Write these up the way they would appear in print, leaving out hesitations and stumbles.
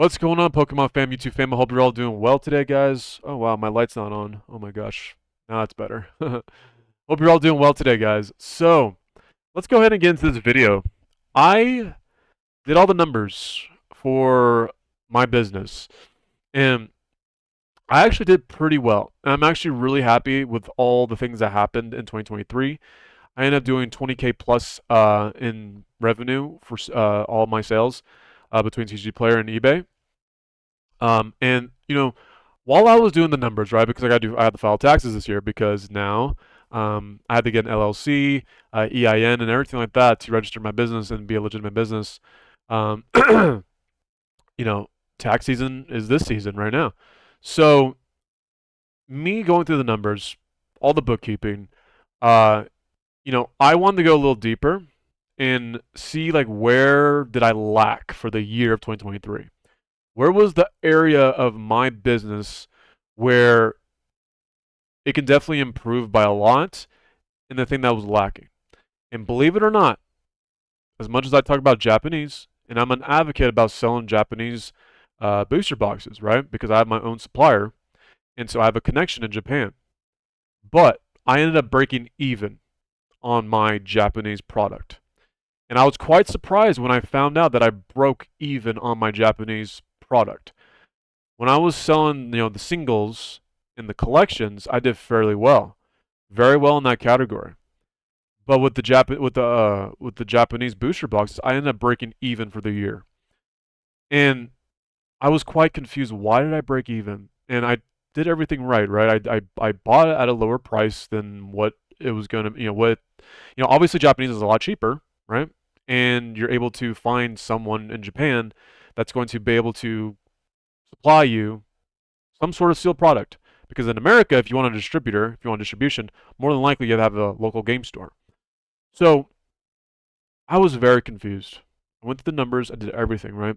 What's going on, Pokemon fam, YouTube fam? I hope you're all doing well today, guys. Oh, wow, my light's not on. Oh my gosh. Now it's better. Hope you're all doing well today, guys. So, let's go ahead and get into this video. I did all the numbers for my business, and I actually did pretty well. And I'm actually really happy with all the things that happened in 2023. I ended up doing 20K plus in revenue for all my sales between TCG Player and eBay. And while I was doing the numbers, right, because I had to file taxes this year because now I had to get an LLC, EIN, and everything like that to register my business and be a legitimate business. Um, you know, tax season is this season right now. So me going through the numbers, all the bookkeeping, uh, I wanted to go a little deeper and see like where did I lack for the year of 2023. Where was the area of my business where it can definitely improve by a lot and the thing that was lacking? And believe it or not, as much as I talk about Japanese, and I'm an advocate about selling Japanese booster boxes, right? Because I have my own supplier, and so I have a connection in Japan. But I ended up breaking even on my Japanese product. And I was quite surprised when I found out that I broke even on my Japanese product. When I was selling, the singles and the collections, I did fairly well, very well in that category. But with the Japanese booster boxes, I ended up breaking even for the year, and I was quite confused. Why did I break even? And I did everything right, right? I bought it at a lower price than what it was gonna, obviously Japanese is a lot cheaper, right? And you're able to find someone in Japan that's going to be able to supply you some sort of sealed product. Because in America, if you want a distributor, if you want distribution, more than likely you have a local game store. So I was very confused. I went through the numbers, I did everything, right?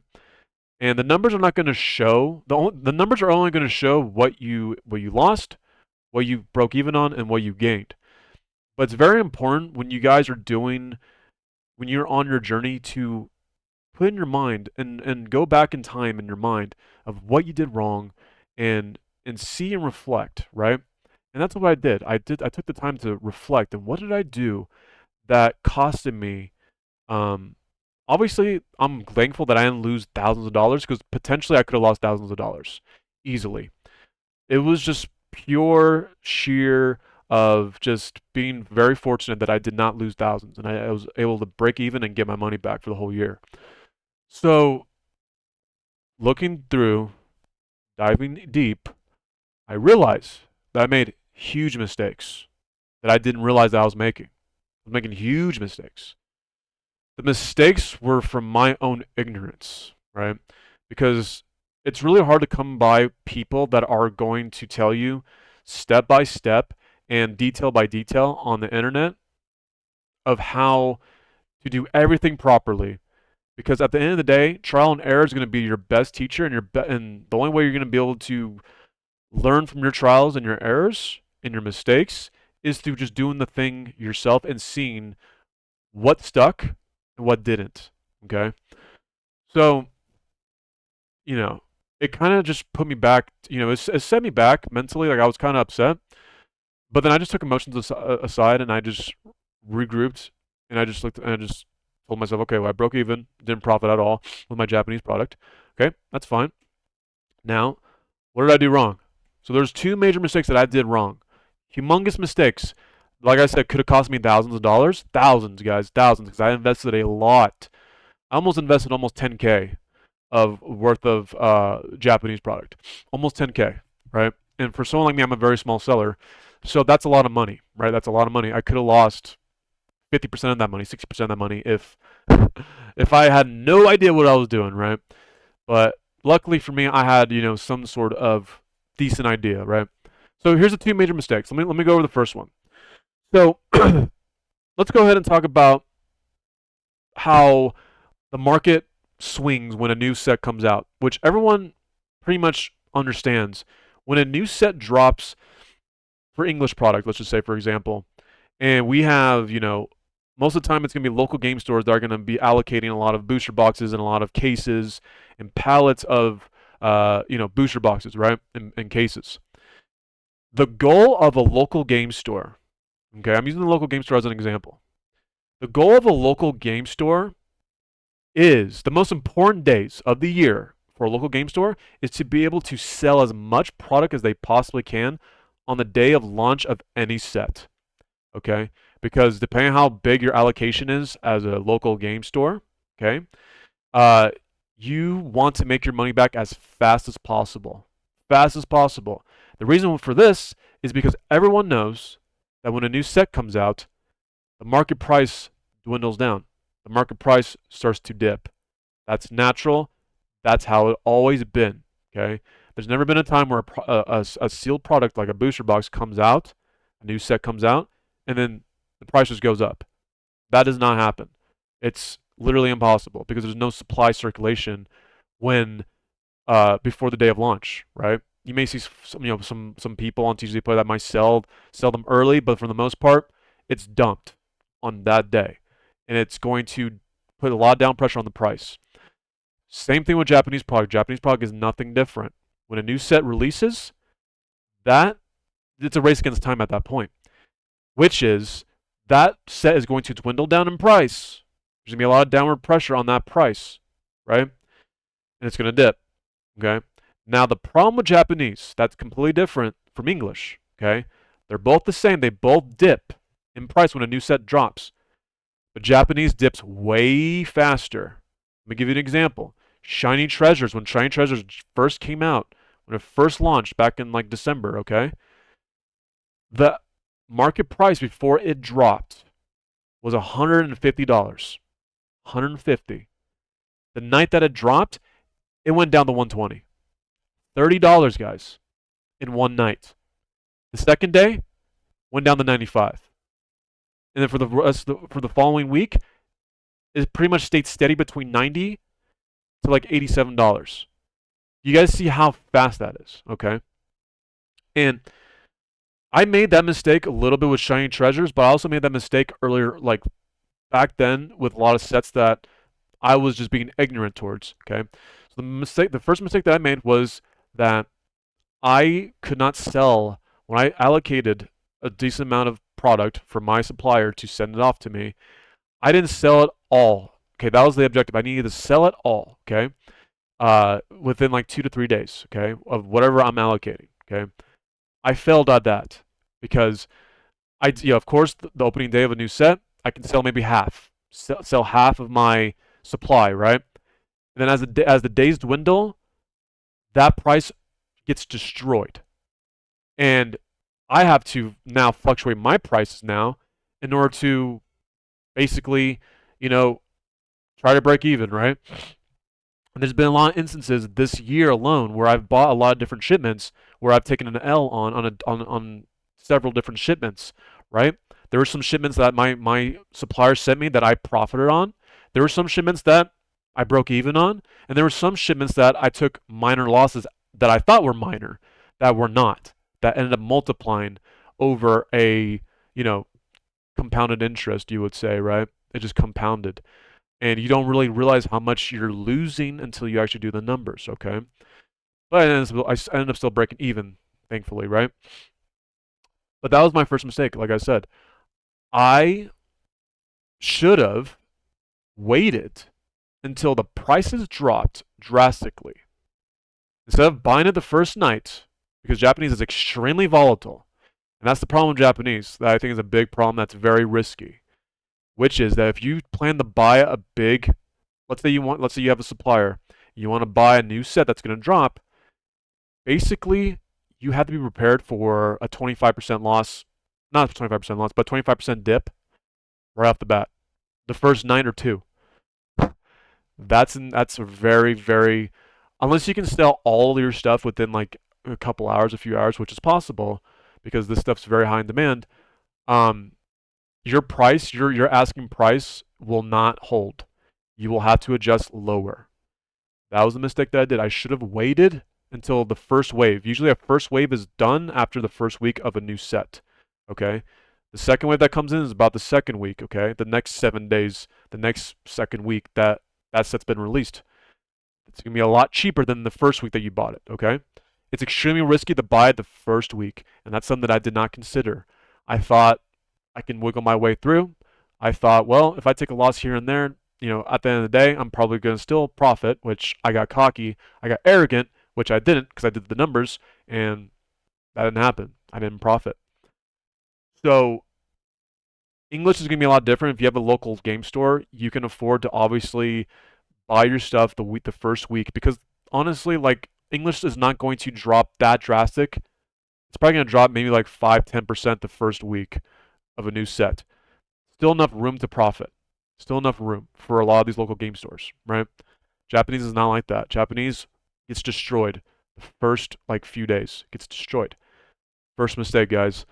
And the numbers are not going to show the numbers are only going to show what you lost, what you broke even on, and what you gained. But it's very important when you guys are doing when you're on your journey to put in your mind and go back in time in your mind of what you did wrong and see and reflect, right? And that's what I did. I took the time to reflect and what did I do that costed me obviously I'm thankful that I didn't lose thousands of dollars because potentially I could have lost thousands of dollars easily. It was just pure sheer of just being very fortunate that I did not lose thousands and I was able to break even and get my money back for the whole year. So looking through, diving deep, I realized that I made huge mistakes that I didn't realize that I was making. I was making huge mistakes. The mistakes were from my own ignorance, right? Because it's really hard to come by people that are going to tell you step by step and detail by detail on the internet of how to do everything properly. Because at the end of the day, trial and error is going to be your best teacher, and and the only way you're going to be able to learn from your trials and your errors and your mistakes is through just doing the thing yourself and seeing what stuck and what didn't. Okay. So, you know, it kind of just put me back, it set me back mentally. Like I was kind of upset. But then I just took emotions aside and I just regrouped and I just looked and I just told myself, okay, well, I broke even, didn't profit at all with my Japanese product. Okay, that's fine. Now, what did I do wrong? So there's two major mistakes that I did wrong. Humongous mistakes. Like I said, could have cost me thousands of dollars. Thousands, guys, thousands, because I invested a lot. I almost invested almost 10K of worth of Japanese product. Almost 10K, right? And for someone like me, I'm a very small seller. So that's a lot of money, right? That's a lot of money. I could have lost 50% of that money, 60% of that money if I had no idea what I was doing, right? But luckily for me, I had, some sort of decent idea, right? So here's the two major mistakes. Let me go over the first one. So let's go ahead and talk about how the market swings when a new set comes out, which everyone pretty much understands. When a new set drops for English product, let's just say for example, and we have, most of the time it's going to be local game stores that are going to be allocating a lot of booster boxes and a lot of cases and pallets of booster boxes, right? In cases. The goal of a local game store, okay, I'm using the local game store as an example. The goal of a local game store is the most important days of the year for a local game store is to be able to sell as much product as they possibly can on the day of launch of any set. Okay? Because depending on how big your allocation is as a local game store, okay, uh, you want to make your money back as fast as possible. Fast as possible. The reason for this is because everyone knows that when a new set comes out, the market price dwindles down. The market price starts to dip. That's natural. That's how it always been. Okay. There's never been a time where a sealed product like a booster box comes out, a new set comes out, and then the price just goes up. That does not happen. It's literally impossible because there's no supply circulation when before the day of launch, right? You may see some people on TCG Play that might sell them early, but for the most part, it's dumped on that day, and it's going to put a lot of down pressure on the price. Same thing with Japanese product. Japanese product is nothing different. When a new set releases, that it's a race against time at that point, which is that set is going to dwindle down in price. There's going to be a lot of downward pressure on that price, right? And it's going to dip, okay? Now, the problem with Japanese, that's completely different from English, okay? They're both the same. They both dip in price when a new set drops. But Japanese dips way faster. Let me give you an example. Shiny Treasures, when Shiny Treasures first came out, when it first launched back in like December, okay? The market price before it dropped was $150. $150. The night that it dropped, it went down to $120. $30, guys, in one night. The second day, went down to $95. And then for the following week, it pretty much stayed steady between $90 to like $87. You guys see how fast that is, okay? And I made that mistake a little bit with Shiny Treasures, but I also made that mistake earlier, like back then, with a lot of sets that I was just being ignorant towards, okay? So the first mistake that I made was that I could not sell when I allocated a decent amount of product for my supplier to send it off to me. I didn't sell it all. Okay, that was the objective. I needed to sell it all. Okay, within like 2 to 3 days. Okay, of whatever I'm allocating. Okay, I failed at that because of course, the opening day of a new set, I can sell maybe half, sell half of my supply, right? And then as the days dwindle, that price gets destroyed, and I have to now fluctuate my prices now in order to basically, try to break even, right? And there's been a lot of instances this year alone where I've bought a lot of different shipments where I've taken an L on several different shipments, right? There were some shipments that my supplier sent me that I profited on. There were some shipments that I broke even on, and there were some shipments that I took minor losses that I thought were minor, that were not, that ended up multiplying over a, compounded interest, you would say, right? It just compounded. And you don't really realize how much you're losing until you actually do the numbers, okay? But I ended up still breaking even, thankfully, right? But that was my first mistake, like I said. I should have waited until the prices dropped drastically. Instead of buying it the first night, because Japanese is extremely volatile. And that's the problem with Japanese that I think is a big problem that's very risky. Which is that if you plan to buy a big, let's say you have a supplier, you want to buy a new set that's going to drop, basically you have to be prepared for a 25% loss, not 25% loss, but 25% dip right off the bat. The first night or two. That's a very, very, unless you can sell all your stuff within like a couple hours, a few hours, which is possible because this stuff's very high in demand. Your price, your asking price will not hold. You will have to adjust lower. That was the mistake that I did. I should have waited until the first wave. Usually a first wave is done after the first week of a new set. Okay? The second wave that comes in is about the second week, okay? The next 7 days, the next second week that set's been released. It's going to be a lot cheaper than the first week that you bought it, okay? It's extremely risky to buy it the first week, and that's something that I did not consider. I thought I can wiggle my way through. I thought, well, if I take a loss here and there, at the end of the day, I'm probably going to still profit, which I got cocky. I got arrogant, which I didn't because I did the numbers, and that didn't happen. I didn't profit. So English is going to be a lot different. If you have a local game store, you can afford to obviously buy your stuff the first week because honestly, like English is not going to drop that drastic. It's probably going to drop maybe like 5-10% the first week of a new set. Still enough room to profit. Still enough room for a lot of these local game stores, right? Japanese is not like that. Japanese gets destroyed the first like few days. Gets destroyed. First mistake, guys.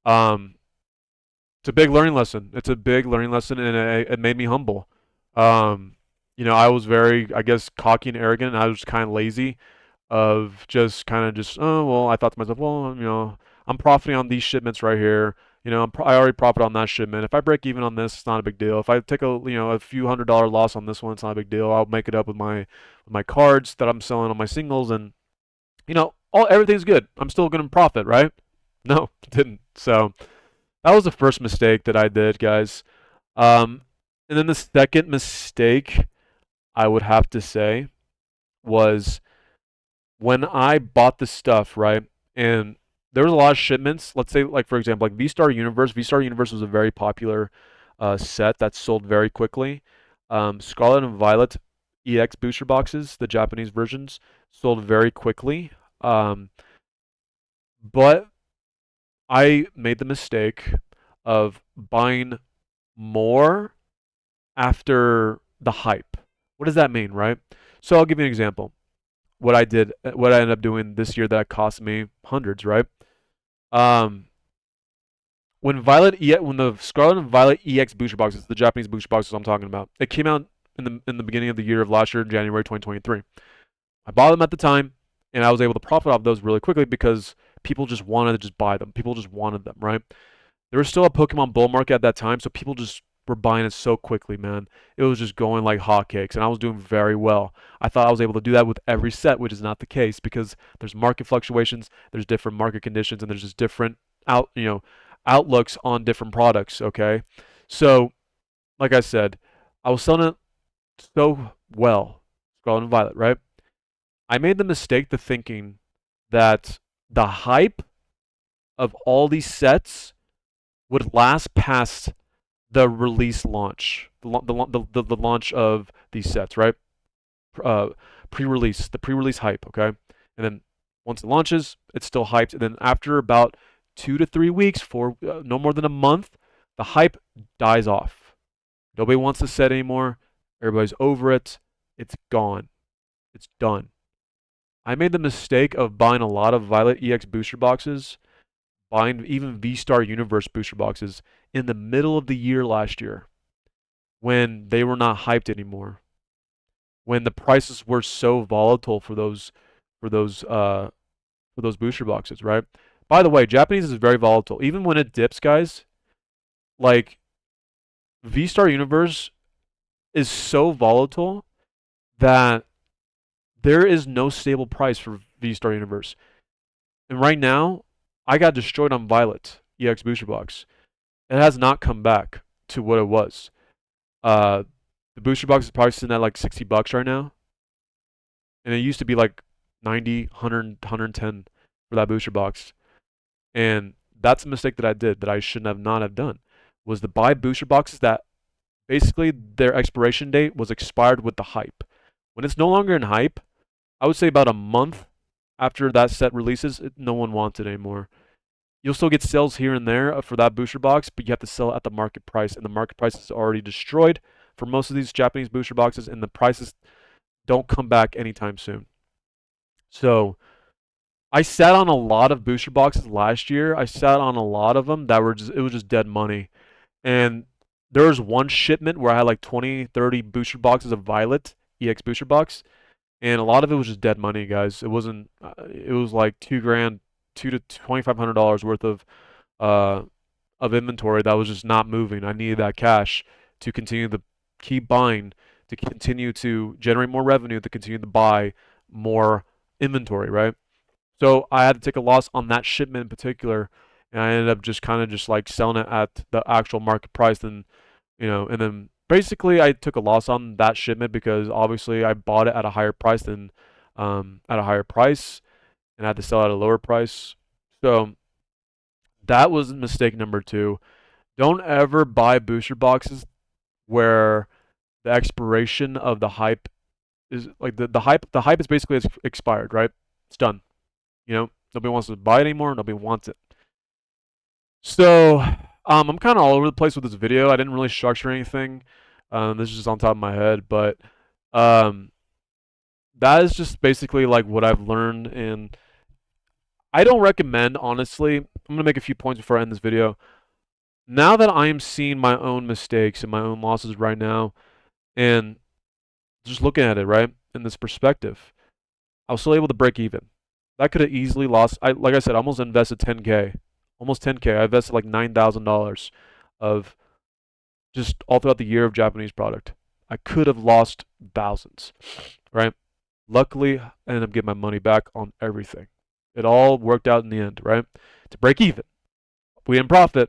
It's a big learning lesson. It's a big learning lesson, and it made me humble. I was very, I guess, cocky and arrogant. And I was kind of lazy, of just kind of just, oh well. I thought to myself, well, I'm profiting on these shipments right here. I already profit on that shipment. If I break even on this, it's not a big deal. If I take a few $100 loss on this one, it's not a big deal. I'll make it up with my cards that I'm selling on my singles, and everything's good. I'm still gonna profit, right? No, it didn't. So that was the first mistake that I did, guys. And then the second mistake I would have to say was when I bought the stuff, right? And there was a lot of shipments. Let's say, like for example, like V-Star Universe. V-Star Universe was a very popular set that sold very quickly. Scarlet and Violet EX booster boxes, the Japanese versions, sold very quickly. But I made the mistake of buying more after the hype. What does that mean, right? So I'll give you an example. What I ended up doing this year that cost me hundreds, right? Um, when the Scarlet and Violet EX booster boxes, the Japanese booster boxes I'm talking about, it came out in the beginning of the year of last year, January 2023. I bought them at the time, and I was able to profit off those really quickly because people just wanted to just buy them. People just wanted them, right? There was still a Pokemon bull market at that time, so people just were buying it so quickly, man. It was just going like hotcakes, and I was doing very well. I thought I was able to do that with every set, which is not the case because there's market fluctuations, there's different market conditions, and there's just different outlooks on different products. Okay, so like I said, I was selling it so well, Scarlet and Violet, right? I made the mistake to thinking that the hype of all these sets would last past the release launch, the launch of these sets, right? Uh, the pre-release hype, okay? And then once it launches, it's still hyped. And then after about 2 to 3 weeks, for no more than a month, the hype dies off. Nobody wants the set anymore. Everybody's over it. It's gone. It's done. I made the mistake of buying a lot of Violet EX booster boxes, buying even V-Star Universe booster boxes in the middle of the year last year when they were not hyped anymore, when the prices were so volatile for those booster boxes, right? By the way, Japanese is very volatile. Even when it dips, guys, like V-Star Universe is so volatile that there is no stable price for V-Star Universe. And right now, I got destroyed on Violet EX booster box. It has not come back to what it was. The booster box is probably sitting at like $60 right now. And it used to be like 90, 100, 110 for that booster box. And that's a mistake that I did that I shouldn't have not have done, was to buy booster boxes that basically their expiration date was expired with the hype. When it's no longer in hype, I would say about a month after that set releases, no one wants it anymore. You'll still get sales here and there for that booster box, but you have to sell it at the market price, and the market price is already destroyed for most of these Japanese booster boxes, and the prices don't come back anytime soon. So I sat on a lot of booster boxes last year. I sat on a lot of them that it was just dead money. And there was one shipment where I had like 20, 30 booster boxes of Violet EX booster box, and a lot of it was just dead money, guys. It wasn't. It was like $2,000, $2 to $2,500 worth of inventory that was just not moving. I needed that cash to continue to keep buying to continue to generate more revenue, to continue to buy more inventory, right? So I had to take a loss on that shipment in particular, and I ended up just kind of just like selling it at the actual market price. And and then basically I took a loss on that shipment because obviously I bought it at a higher price than at a higher price, and I had to sell at a lower price. So that was mistake number two. Don't ever buy booster boxes where the expiration of the hype is like the hype is basically expired, right? It's done. Nobody wants to buy it anymore. Nobody wants it. So I'm kind of all over the place with this video. I didn't really structure anything. This is just on top of my head, but um, that is just basically like what I've learned. And I don't recommend, honestly. I'm gonna make a few points before I end this video. Now that I am seeing my own mistakes and my own losses right now, and just looking at it right in this perspective, I was still able to break even. That could have easily lost. Like I said, I almost invested 10K, almost 10K. I invested like $9,000 of just all throughout the year of Japanese product. I could have lost thousands, right? Luckily, I ended up getting my money back on everything. It all worked out in the end, right? To break even. We didn't profit,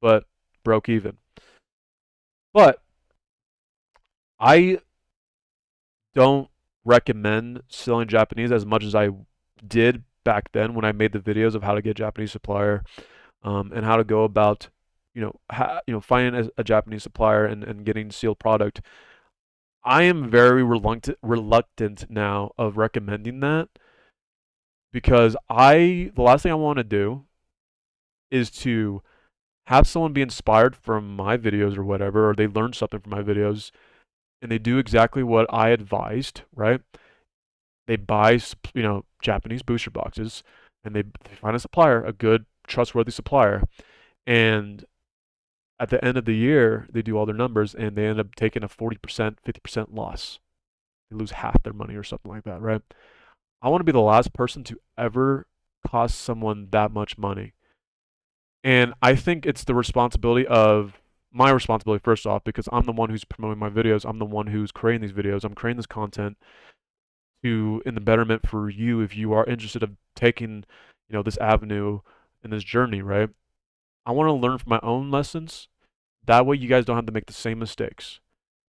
but broke even. But I don't recommend selling Japanese as much as I did back then when I made the videos of how to get a Japanese supplier, and how to go about, finding a Japanese supplier and getting sealed product. I am very reluctant now of recommending that because the last thing I want to do is to have someone be inspired from my videos or whatever, or they learn something from my videos and they do exactly what I advised, right? They buy, Japanese booster boxes, and they find a supplier, a good, trustworthy supplier, and at the end of the year, they do all their numbers, and they end up taking a 40%, 50% loss. They lose half their money or something like that, right? I want to be the last person to ever cost someone that much money. And I think it's the responsibility of my responsibility, first off, because I'm the one who's promoting my videos. I'm the one who's creating these videos. I'm creating this content in the betterment for you if you are interested of taking, this avenue and this journey, right? I want to learn from my own lessons. That way you guys don't have to make the same mistakes.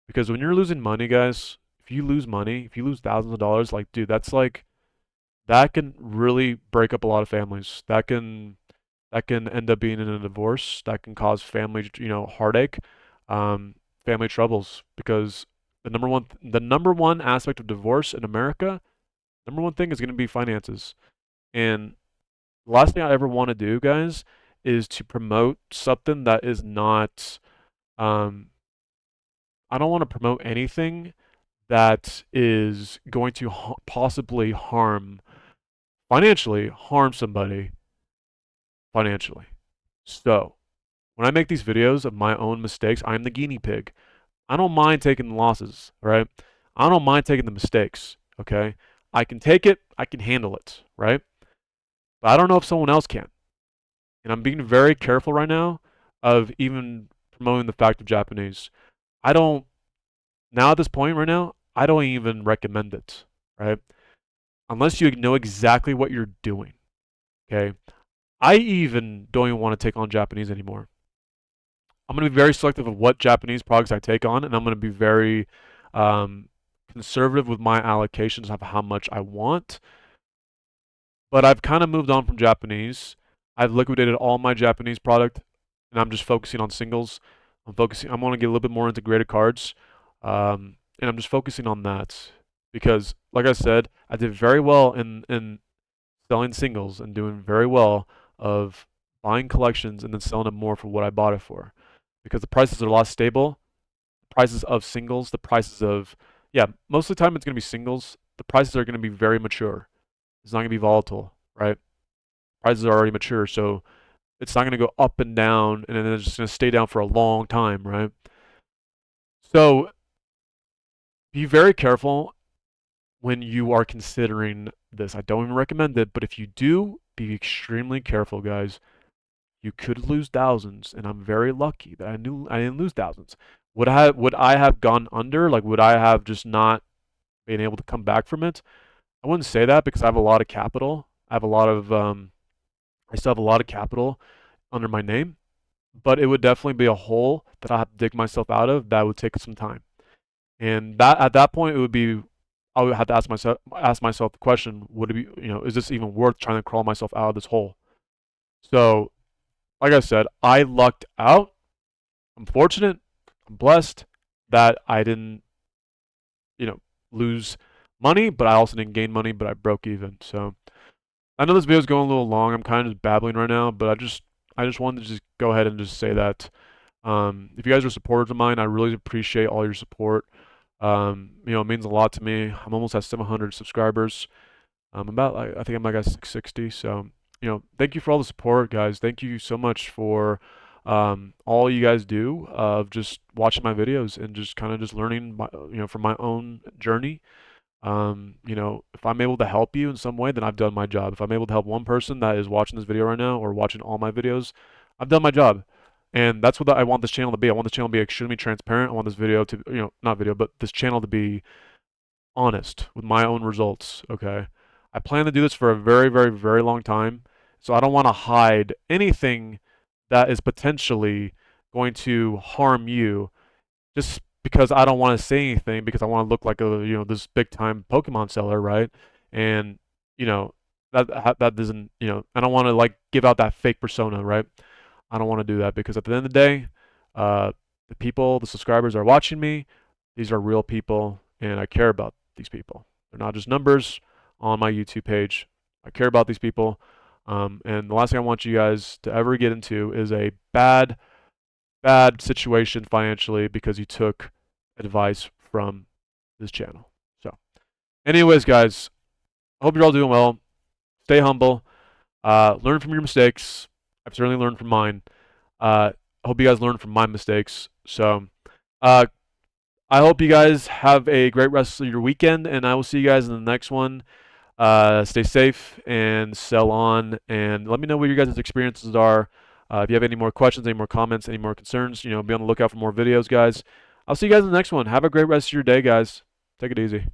Because when you're losing money, guys, if you lose money, if you lose thousands of dollars, like, dude, that can really break up a lot of families. That can end up being in a divorce. That can cause family, heartache, family troubles. Because the number one aspect of divorce in America, number one thing is going to be finances. And the last thing I ever want to do, guys, is to promote something that is not. I don't want to promote anything that is going to possibly financially harm somebody financially. So when I make these videos of my own mistakes, I'm the guinea pig. I don't mind taking the losses, right? I don't mind taking the mistakes, okay? I can take it, I can handle it, right? But I don't know if someone else can. And I'm being very careful right now of even promoting the fact of Japanese. I don't, now at this point right now, I don't even recommend it, right? Unless you know exactly what you're doing, okay? I even don't even want to take on Japanese anymore. I'm going to be very selective of what Japanese products I take on, and I'm going to be very conservative with my allocations of how much I want. But I've kind of moved on from Japanese. I've liquidated all my Japanese product, and I'm just focusing on singles. I'm going to get a little bit more into graded cards, and I'm just focusing on that because, like I said, I did very well in selling singles and doing very well of buying collections and then selling them more for what I bought it for, because the prices are a lot stable. The prices of singles, the prices of, yeah, most of the time it's going to be singles. The prices are going to be very mature. It's not going to be volatile, right? Prices are already mature, so it's not going to go up and down, and then it's just going to stay down for a long time, right? So be very careful when you are considering this. I don't even recommend it, but if you do, be extremely careful, guys. You could lose thousands, and I'm very lucky that I didn't lose thousands. Would I have gone under? Like, would I have just not been able to come back from it? I wouldn't say that because I have a lot of capital. I still have a lot of capital under my name, but it would definitely be a hole that I have to dig myself out of that would take some time. And that at that point, it would be I would have to ask myself the question: would it be, is this even worth trying to crawl myself out of this hole? So, like I said, I lucked out. I'm fortunate. I'm blessed that I didn't, you know, lose money, but I also didn't gain money, but I broke even. So I know this video is going a little long. I'm kind of just babbling right now, but I just wanted to just go ahead and just say that if you guys are supporters of mine, I really appreciate all your support. It means a lot to me. I'm almost at 700 subscribers. I think I'm like at 660. So, thank you for all the support, guys. Thank you so much for all you guys do of just watching my videos and just kind of just learning from my own journey. If I'm able to help you in some way, then I've done my job. If I'm able to help one person that is watching this video right now or watching all my videos, I've done my job. And that's what I want this channel to be. I want this channel to be extremely transparent. I want this video to, not video, but this channel to be honest with my own results, okay? I plan to do this for a very, very, very long time. So I don't want to hide anything that is potentially going to harm you just because I don't want to say anything because I want to look like this big time Pokemon seller, right? And you know that doesn't I don't want to like give out that fake persona, right? I don't want to do that because at the end of the day, uh, the subscribers are watching me. These are real people, and I care about these people. They're not just numbers on my YouTube page. I care about these people. And the last thing I want you guys to ever get into is a bad situation financially because you took advice from this channel. So, anyways, guys, I hope you're all doing well. Stay humble. Learn from your mistakes. I've certainly learned from mine. I hope you guys learn from my mistakes. So, uh, I hope you guys have a great rest of your weekend, and I will see you guys in the next one. Stay safe and sell on, and let me know what your guys' experiences are. If you have any more questions, any more comments, any more concerns, be on the lookout for more videos, guys. I'll see you guys in the next one. Have a great rest of your day, guys. Take it easy.